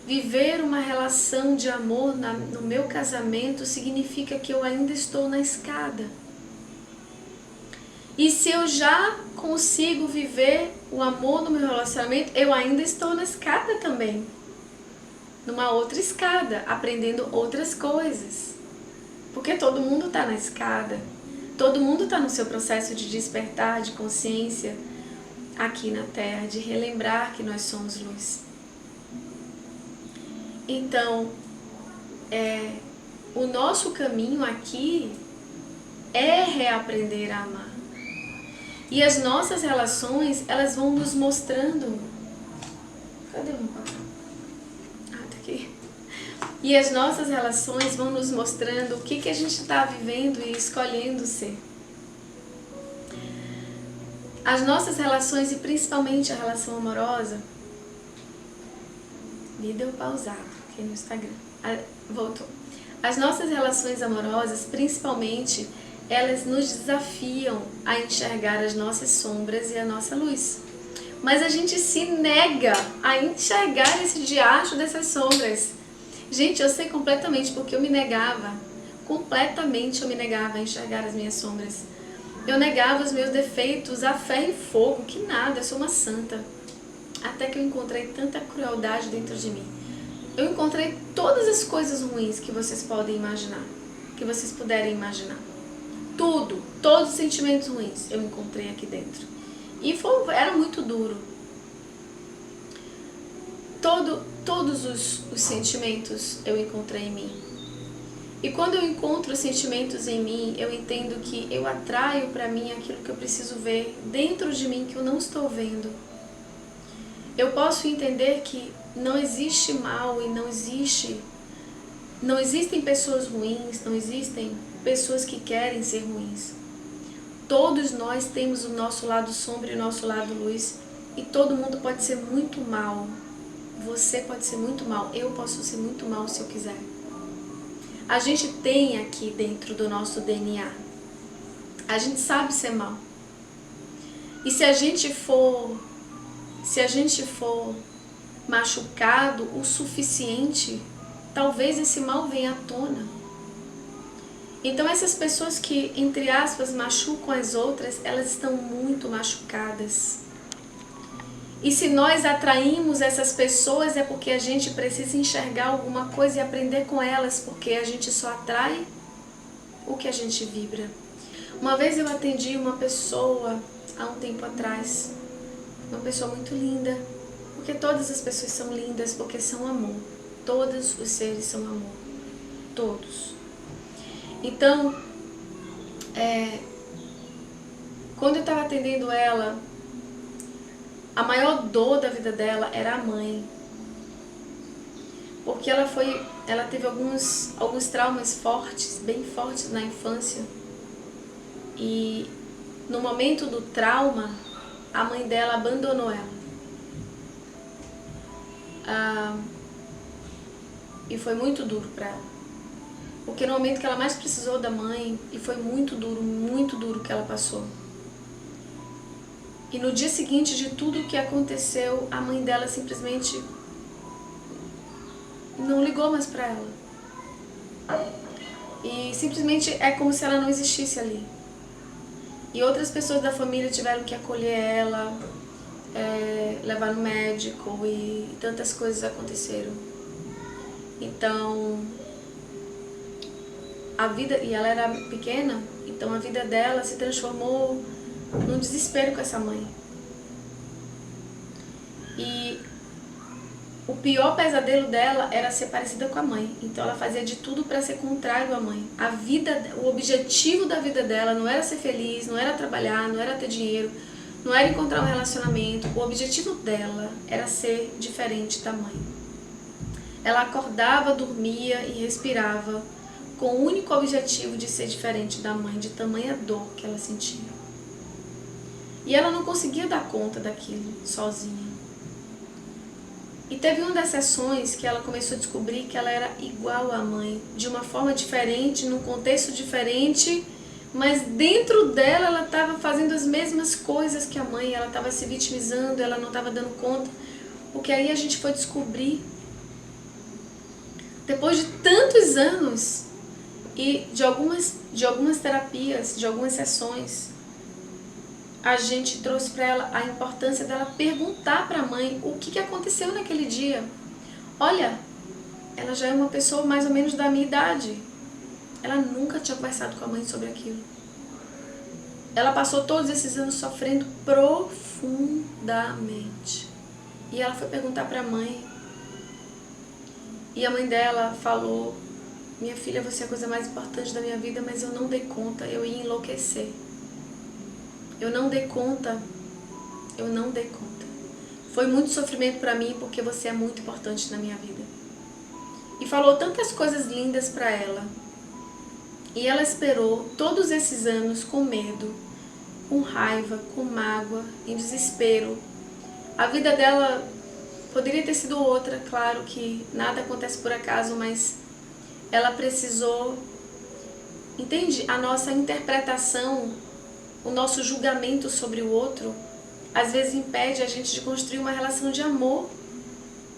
viver uma relação de amor no meu casamento, significa que eu ainda estou na escada. E se eu já consigo viver o amor no meu relacionamento, eu ainda estou na escada também. Numa outra escada, aprendendo outras coisas. Porque todo mundo está na escada. Todo mundo está no seu processo de despertar, de consciência aqui na Terra, de relembrar que nós somos luz. Então, o nosso caminho aqui é reaprender a amar. E as nossas relações, elas vão nos mostrando... Cadê o meu papel? Tá aqui. E as nossas relações vão nos mostrando o que a gente está vivendo e escolhendo ser. As nossas relações, e principalmente a relação amorosa... Me deu pausado aqui no Instagram. Voltou. As nossas relações amorosas, principalmente, elas nos desafiam a enxergar as nossas sombras e a nossa luz. Mas a gente se nega a enxergar esse diacho dessas sombras. Gente, eu sei completamente porque eu me negava. Completamente eu me negava a enxergar as minhas sombras. Eu negava os meus defeitos a ferro e fogo, que nada, eu sou uma santa. Até que eu encontrei tanta crueldade dentro de mim. Eu encontrei todas as coisas ruins que vocês podem imaginar, que vocês puderem imaginar. Tudo, todos os sentimentos ruins eu encontrei aqui dentro. E era muito duro. Todos os sentimentos eu encontrei em mim. E quando eu encontro os sentimentos em mim, eu entendo que eu atraio para mim aquilo que eu preciso ver dentro de mim que eu não estou vendo. Eu posso entender que não existe mal e não existem pessoas ruins, não existem pessoas que querem ser ruins. Todos nós temos o nosso lado sombra e o nosso lado luz, e todo mundo pode ser muito mal. você pode ser muito mal, eu posso ser muito mal se eu quiser. A gente tem aqui dentro do nosso DNA, a gente sabe ser mal. E se a gente for machucado o suficiente, talvez esse mal venha à tona. Então essas pessoas que, entre aspas, machucam as outras, elas estão muito machucadas. E se nós atraímos essas pessoas é porque a gente precisa enxergar alguma coisa e aprender com elas, porque a gente só atrai o que a gente vibra. Uma vez eu atendi uma pessoa, há um tempo atrás, uma pessoa muito linda, porque todas as pessoas são lindas, porque são amor. Todos os seres são amor. Todos. Então, quando eu estava atendendo ela, a maior dor da vida dela era a mãe. Porque ela teve alguns traumas fortes, bem fortes na infância. E no momento do trauma, a mãe dela abandonou ela. E foi muito duro para ela. Porque no momento que ela mais precisou da mãe, e foi muito duro que ela passou. E no dia seguinte de tudo o que aconteceu, a mãe dela simplesmente não ligou mais pra ela. E simplesmente é como se ela não existisse ali. E outras pessoas da família tiveram que acolher ela, levar no médico e tantas coisas aconteceram. Então, e ela era pequena, então a vida dela se transformou num desespero com essa mãe. E o pior pesadelo dela era ser parecida com a mãe. Então ela fazia de tudo para ser contrário à mãe. O objetivo da vida dela não era ser feliz, não era trabalhar, não era ter dinheiro, não era encontrar um relacionamento. O objetivo dela era ser diferente da mãe. Ela acordava, dormia e respirava com o único objetivo de ser diferente da mãe, de tamanha dor que ela sentia. E ela não conseguia dar conta daquilo sozinha. E teve uma das sessões que ela começou a descobrir que ela era igual à mãe, de uma forma diferente, num contexto diferente, mas dentro dela ela estava fazendo as mesmas coisas que a mãe, ela estava se vitimizando, ela não estava dando conta. Porque aí a gente foi descobrir, depois de tantos anos e de algumas terapias, de algumas sessões, a gente trouxe para ela a importância dela perguntar para a mãe o que aconteceu naquele dia. Olha, ela já é uma pessoa mais ou menos da minha idade. Ela nunca tinha conversado com a mãe sobre aquilo. Ela passou todos esses anos sofrendo profundamente. E ela foi perguntar para a mãe. E a mãe dela falou: minha filha, você é a coisa mais importante da minha vida, mas eu não dei conta, eu ia enlouquecer. Eu não dei conta. Foi muito sofrimento para mim porque você é muito importante na minha vida. E falou tantas coisas lindas para ela. E ela esperou todos esses anos com medo, com raiva, com mágoa, em desespero. A vida dela poderia ter sido outra, claro que nada acontece por acaso, mas ela precisou, entende? A nossa interpretação, o nosso julgamento sobre o outro, às vezes impede a gente de construir uma relação de amor,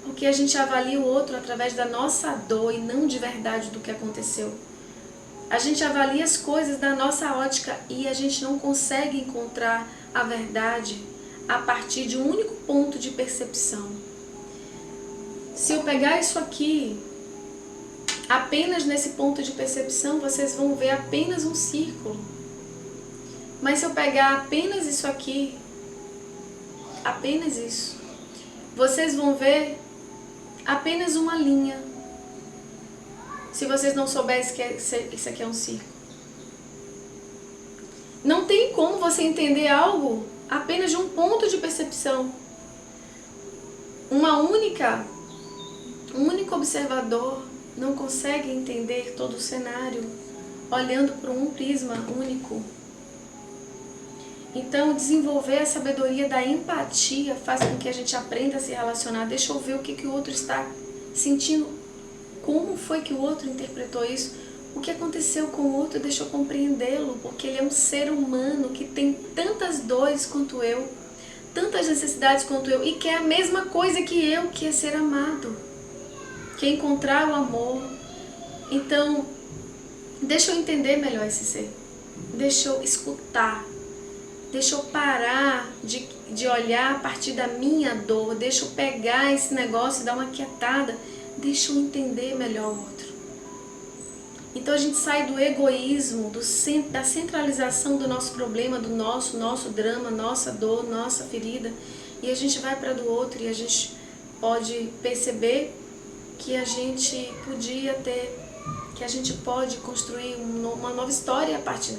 porque a gente avalia o outro através da nossa dor e não de verdade do que aconteceu. A gente avalia as coisas da nossa ótica e a gente não consegue encontrar a verdade a partir de um único ponto de percepção. Se eu pegar isso aqui, apenas nesse ponto de percepção, vocês vão ver apenas um círculo. Mas se eu pegar apenas isso aqui, apenas isso, vocês vão ver apenas uma linha. Se vocês não soubessem que isso aqui é um círculo. Não tem como você entender algo apenas de um ponto de percepção. Um único observador não consegue entender todo o cenário olhando por um prisma único. Então, desenvolver a sabedoria da empatia faz com que a gente aprenda a se relacionar. Deixa eu ver o que o outro está sentindo, como foi que o outro interpretou isso, o que aconteceu com o outro, deixa eu compreendê-lo, porque ele é um ser humano que tem tantas dores quanto eu, tantas necessidades quanto eu, e quer a mesma coisa que eu, que é ser amado, que é encontrar o amor. Então, deixa eu entender melhor esse ser, deixa eu escutar, deixa eu parar de olhar a partir da minha dor, deixa eu pegar esse negócio e dar uma quietada, deixa eu entender melhor o outro. Então a gente sai do egoísmo, da centralização do nosso problema, do nosso drama, nossa dor, nossa ferida, e a gente vai para do outro e a gente pode perceber que a gente podia ter, que a gente pode construir uma nova história a partir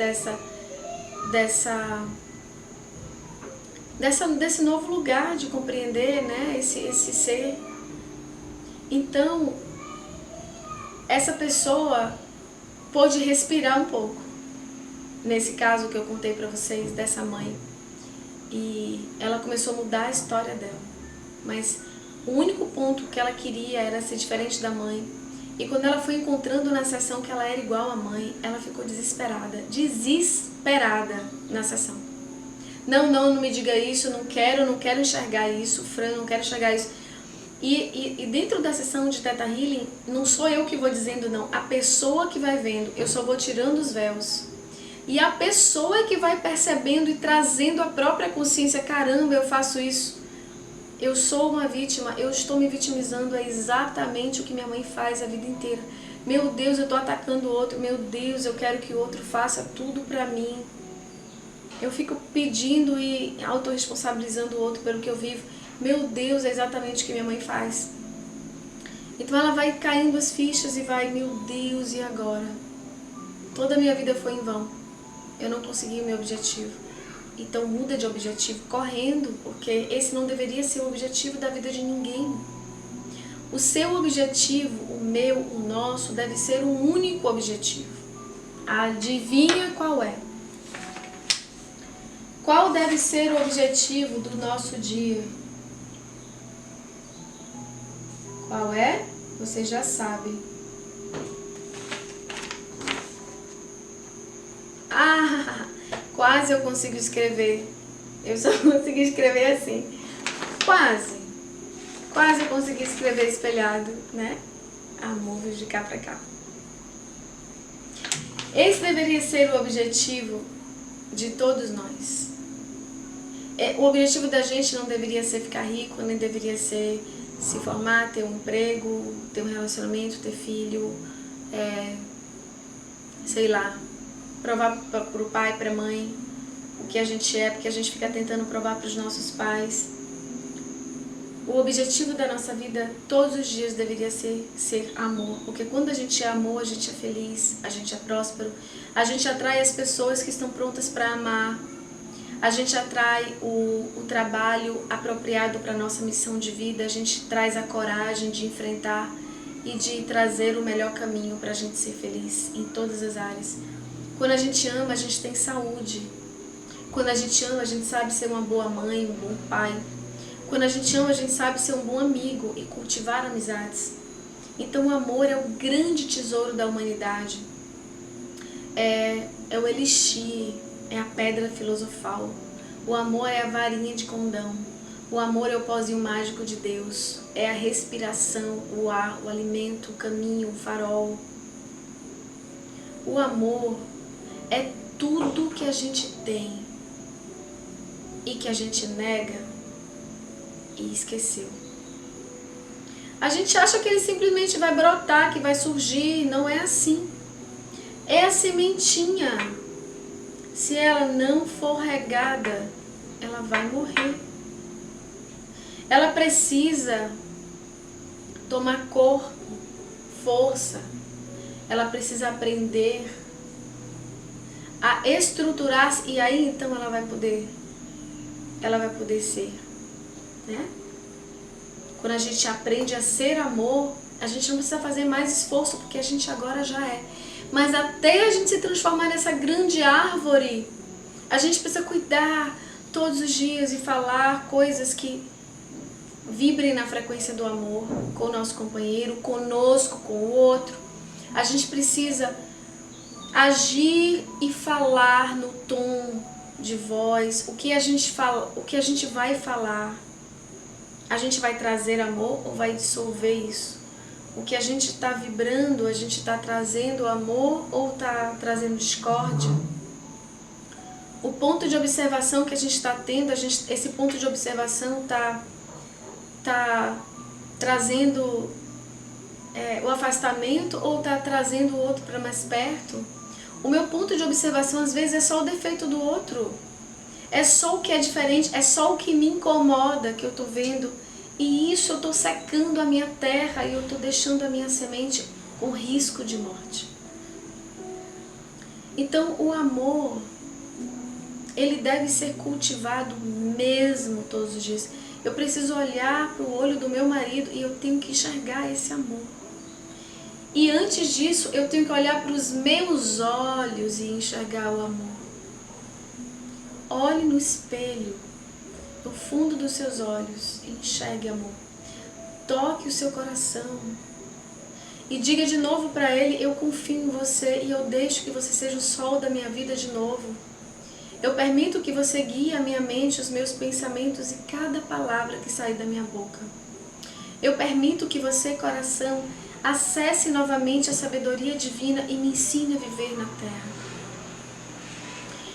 desse novo lugar de compreender, né, esse ser. Então, essa pessoa pôde respirar um pouco, nesse caso que eu contei para vocês, dessa mãe, e ela começou a mudar a história dela, mas o único ponto que ela queria era ser diferente da mãe, e quando ela foi encontrando na sessão que ela era igual à mãe, ela ficou desesperada na sessão. Não me diga isso, não quero enxergar isso, Fran, não quero enxergar isso. E dentro da sessão de Theta Healing, não sou eu que vou dizendo não, a pessoa que vai vendo, eu só vou tirando os véus. E a pessoa que vai percebendo e trazendo a própria consciência, caramba, eu faço isso, eu sou uma vítima, eu estou me vitimizando, é exatamente o que minha mãe faz a vida inteira. Meu Deus, eu estou atacando o outro, meu Deus, eu quero que o outro faça tudo pra mim. Eu fico pedindo e autorresponsabilizando o outro pelo que eu vivo. Meu Deus, é exatamente o que minha mãe faz. Então ela vai caindo as fichas e vai, meu Deus, e agora? Toda a minha vida foi em vão. Eu não consegui o meu objetivo. Então muda de objetivo correndo, porque esse não deveria ser o objetivo da vida de ninguém. O seu objetivo, o meu, o nosso, deve ser um único objetivo. Adivinha qual é? Qual deve ser o objetivo do nosso dia? Qual é? Vocês já sabem. Quase eu consigo escrever. Eu só consegui escrever assim. Quase eu consegui escrever espelhado, né? Amor de cá pra cá. Esse deveria ser o objetivo de todos nós. O objetivo da gente não deveria ser ficar rico, nem deveria ser se formar, ter um emprego, ter um relacionamento, ter filho, sei lá, provar para o pai, para a mãe o que a gente é, porque a gente fica tentando provar para os nossos pais. O objetivo da nossa vida todos os dias deveria ser amor, porque quando a gente é amor, a gente é feliz, a gente é próspero, a gente atrai as pessoas que estão prontas para amar, a gente atrai o trabalho apropriado para a nossa missão de vida, a gente traz a coragem de enfrentar e de trazer o melhor caminho para a gente ser feliz em todas as áreas. Quando a gente ama, a gente tem saúde. Quando a gente ama, a gente sabe ser uma boa mãe, um bom pai. Quando a gente ama, a gente sabe ser um bom amigo e cultivar amizades. Então o amor é o grande tesouro da humanidade. É o elixir, é a pedra filosofal. O amor é a varinha de condão. O amor é o pozinho mágico de Deus. É a respiração, o ar, o alimento, o caminho, o farol. O amor é tudo que a gente tem e que a gente nega e esqueceu. A gente acha que ele simplesmente vai brotar, que vai surgir. Não é assim. É a sementinha. Se ela não for regada, ela vai morrer. Ela precisa tomar corpo, força. Ela precisa aprender a estruturar-se, e aí então ela vai poder ser, né? Quando a gente aprende a ser amor, a gente não precisa fazer mais esforço, porque a gente agora já é. Mas até a gente se transformar nessa grande árvore, A gente precisa cuidar todos os dias e falar coisas que vibrem na frequência do amor com o nosso companheiro, conosco, com o outro. A gente precisa agir e falar no tom de voz, o que a gente fala, o que a gente vai falar. A gente vai trazer amor ou vai dissolver isso? O que a gente está vibrando, a gente está trazendo amor ou está trazendo discórdia? O ponto de observação que a gente está tendo, esse ponto de observação está trazendo o afastamento ou está trazendo o outro para mais perto? O meu ponto de observação às vezes é só o defeito do outro. É só o que é diferente, é só o que me incomoda que eu estou vendo. E isso eu estou secando a minha terra e eu estou deixando a minha semente com risco de morte. Então o amor, ele deve ser cultivado mesmo todos os dias. Eu preciso olhar para o olho do meu marido e eu tenho que enxergar esse amor. E antes disso, eu tenho que olhar para os meus olhos e enxergar o amor. Olhe no espelho, no fundo dos seus olhos, e enxergue amor. Toque o seu coração e diga de novo para ele: eu confio em você e eu deixo que você seja o sol da minha vida de novo. Eu permito que você guie a minha mente, os meus pensamentos e cada palavra que sair da minha boca. Eu permito que você, coração, acesse novamente a sabedoria divina e me ensine a viver na terra.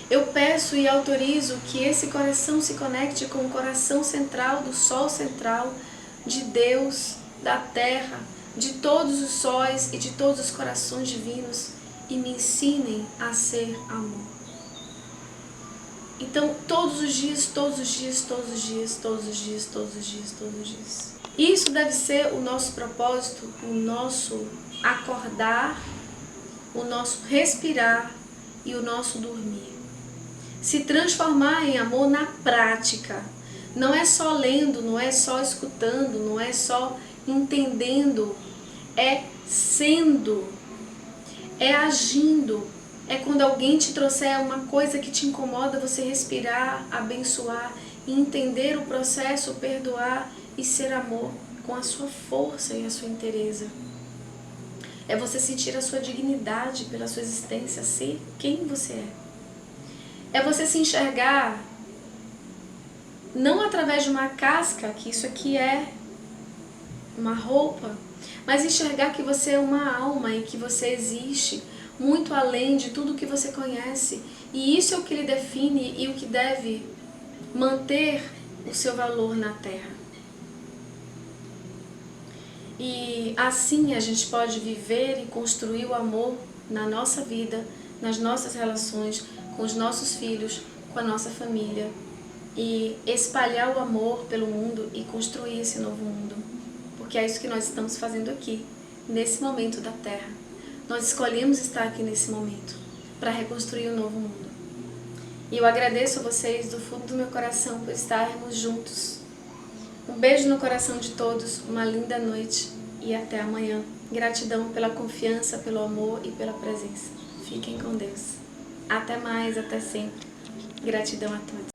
Eu peço e autorizo que esse coração se conecte com o coração central do Sol central, de Deus, da terra, de todos os sóis e de todos os corações divinos e me ensinem a ser amor. Então, todos os dias, todos os dias, todos os dias, todos os dias, todos os dias, todos os dias. Isso deve ser o nosso propósito, o nosso acordar, o nosso respirar e o nosso dormir. Se transformar em amor na prática. Não é só lendo, não é só escutando, não é só entendendo. É sendo, é agindo. É quando alguém te trouxer uma coisa que te incomoda, você respirar, abençoar e entender o processo, perdoar e ser amor com a sua força e a sua inteireza. É você sentir a sua dignidade pela sua existência, ser quem você é. É você se enxergar não através de uma casca, que isso aqui é uma roupa, mas enxergar que você é uma alma e que você existe muito além de tudo que você conhece. E isso é o que lhe define e o que deve manter o seu valor na Terra. E assim a gente pode viver e construir o amor na nossa vida, nas nossas relações, com os nossos filhos, com a nossa família. E espalhar o amor pelo mundo e construir esse novo mundo. Porque é isso que nós estamos fazendo aqui, nesse momento da Terra. Nós escolhemos estar aqui nesse momento para reconstruir um novo mundo. E eu agradeço a vocês do fundo do meu coração por estarmos juntos. Um beijo no coração de todos, uma linda noite e até amanhã. Gratidão pela confiança, pelo amor e pela presença. Fiquem com Deus. Até mais, até sempre. Gratidão a todos.